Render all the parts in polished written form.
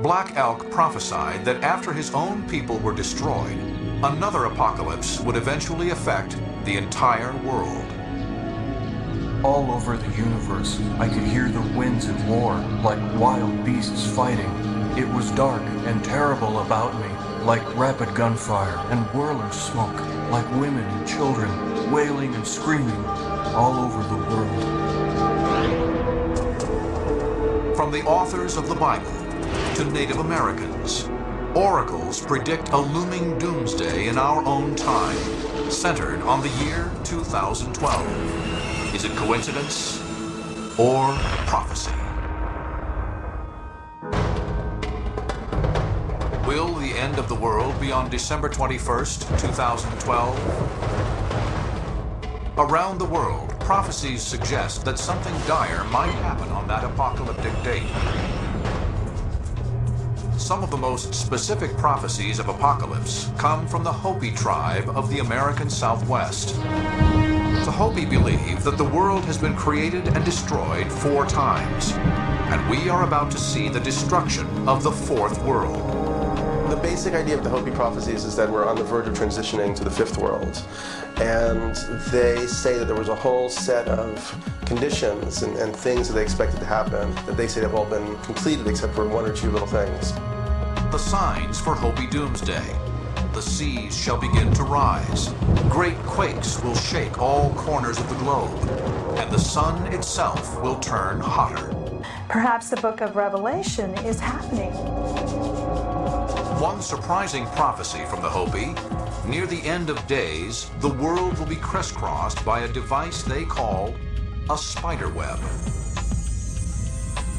Black Elk prophesied that after his own people were destroyed, another apocalypse would eventually affect the entire world. All over the universe, I could hear the winds at war, like wild beasts fighting. It was dark and terrible about me, like rapid gunfire and whirling smoke, like women and children wailing and screaming all over the world. From the authors of the Bible to Native Americans, oracles predict a looming doomsday in our own time, centered on the year 2012. Is it coincidence or prophecy? Will the end of the world be on December 21st, 2012? Around the world, prophecies suggest that something dire might happen on that apocalyptic date. Some of the most specific prophecies of apocalypse come from the Hopi tribe of the American Southwest. The Hopi believe that the world has been created and destroyed 4 times, and we are about to see the destruction of the 4th world. The basic idea of the Hopi prophecies is that we're on the verge of transitioning to the 5th world. And they say that there was a whole set of conditions and things that they expected to happen that they say have all been completed except for 1 or 2 little things. The signs for Hopi doomsday. The seas shall begin to rise. Great quakes will shake all corners of the globe, and the sun itself will turn hotter. Perhaps the book of Revelation is happening. One surprising prophecy from the Hopi: near the end of days, the world will be crisscrossed by a device they call a spider web.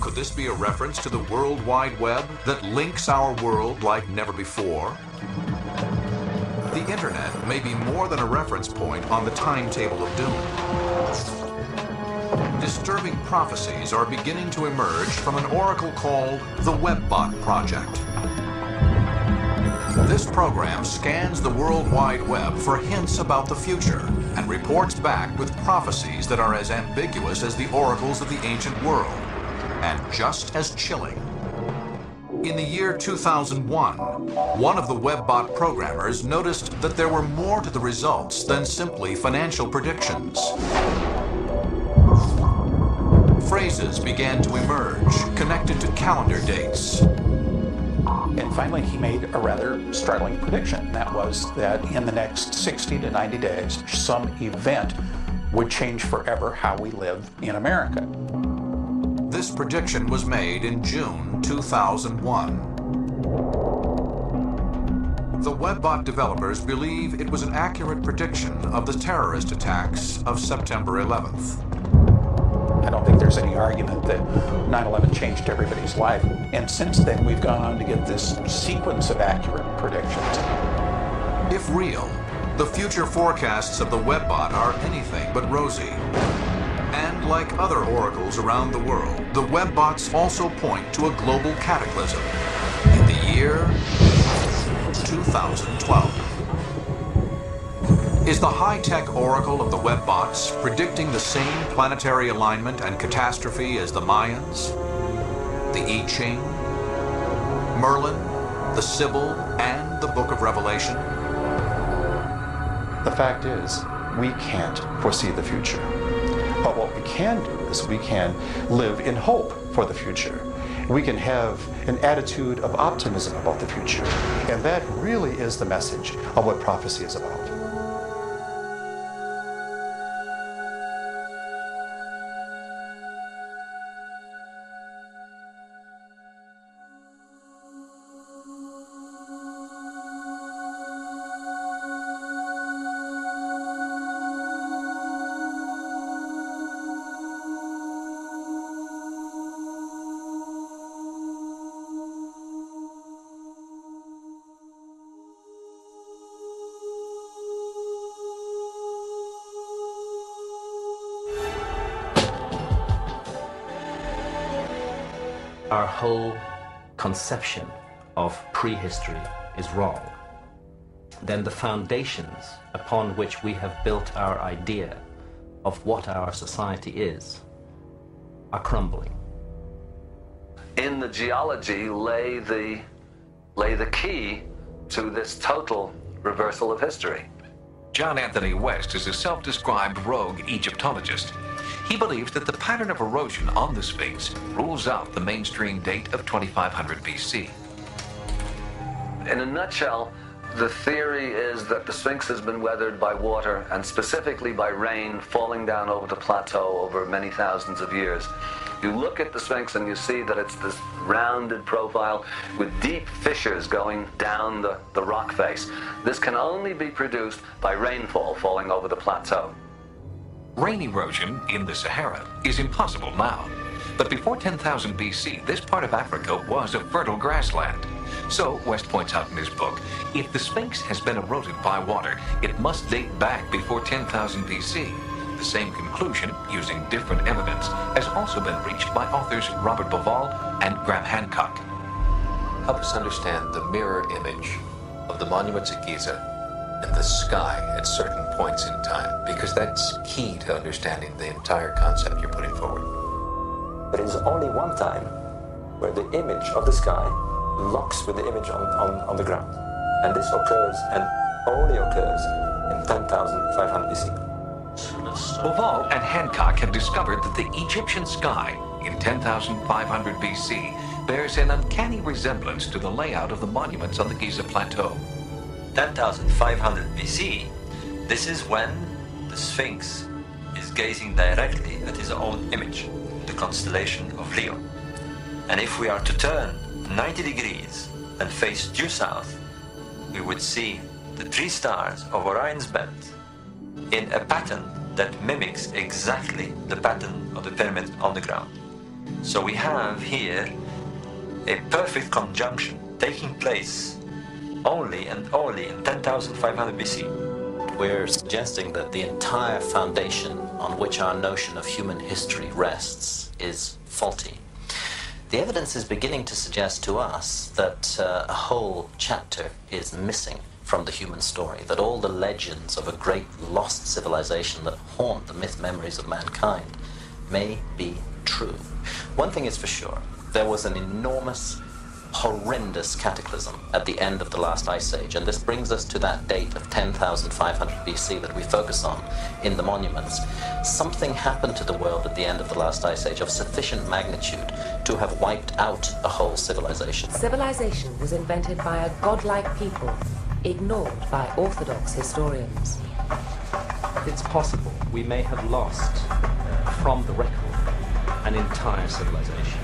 Could this be a reference to the World Wide Web that links our world like never before? The internet may be more than a reference point on the timetable of doom. Disturbing prophecies are beginning to emerge from an oracle called the WebBot Project. This program scans the World Wide Web for hints about the future and reports back with prophecies that are as ambiguous as the oracles of the ancient world, and just as chilling. In the year 2001, one of the WebBot programmers noticed that there were more to the results than simply financial predictions. Phrases began to emerge, connected to calendar dates. And finally, he made a rather startling prediction. That was that in the next 60 to 90 days, some event would change forever how we live in America. This prediction was made in June 2001. The WebBot developers believe it was an accurate prediction of the terrorist attacks of September 11th. I don't think there's any argument that 9/11 changed everybody's life. And since then, we've gone on to get this sequence of accurate predictions. If real, the future forecasts of the WebBot are anything but rosy. And like other oracles around the world, the WebBots also point to a global cataclysm in the year 2012. Is the high-tech oracle of the WebBots predicting the same planetary alignment and catastrophe as the Mayans, the I Ching, Merlin, the Sibyl, and the Book of Revelation? The fact is, we can't foresee the future. But what we can do is we can live in hope for the future. We can have an attitude of optimism about the future. And that really is the message of what prophecy is about. Our whole conception of prehistory is wrong. Then the foundations upon which we have built our idea of what our society is are crumbling. in the geology lay the key to this total reversal of history. John Anthony West is a self-described rogue Egyptologist. He believes that the pattern of erosion on the Sphinx rules out the mainstream date of 2500 BC. In a nutshell, the theory is that the Sphinx has been weathered by water, and specifically by rain falling down over the plateau over many thousands of years. You look at the Sphinx and you see that it's this rounded profile with deep fissures going down the rock face. This can only be produced by rainfall falling over the plateau. Rain erosion in the Sahara is impossible now. But before 10,000 BC, this part of Africa was a fertile grassland. So, West points out in his book, if the Sphinx has been eroded by water, it must date back before 10,000 BC. The same conclusion, using different evidence, has also been reached by authors Robert Bauval and Graham Hancock. Help us understand the mirror image of the monuments at Giza and the sky at certain points in time, because that's key to understanding the entire concept you're putting forward. There is only one time where the image of the sky locks with the image on the ground. And this occurs, and only occurs, in 10,500 BC. Bauval and Hancock have discovered that the Egyptian sky in 10,500 BC bears an uncanny resemblance to the layout of the monuments on the Giza Plateau. 10,500 BC, this is when the Sphinx is gazing directly at his own image, the constellation of Leo. And if we are to turn 90 degrees and face due south, we would see the three stars of Orion's belt in a pattern that mimics exactly the pattern of the pyramid on the ground. So we have here a perfect conjunction taking place only and only in 10,500 BC. We're suggesting that the entire foundation on which our notion of human history rests is faulty. The evidence is beginning to suggest to us that a whole chapter is missing from the human story, that all the legends of a great lost civilization that haunt the myth memories of mankind may be true. One thing is for sure, there was an enormous, horrendous cataclysm at the end of the last ice age, and this brings us to that date of 10,500 BC that we focus on in the monuments. Something happened to the world at the end of the last ice age of sufficient magnitude to have wiped out a whole civilization. Civilization was invented by a godlike people, ignored by orthodox historians. It's possible we may have lost from the record an entire civilization.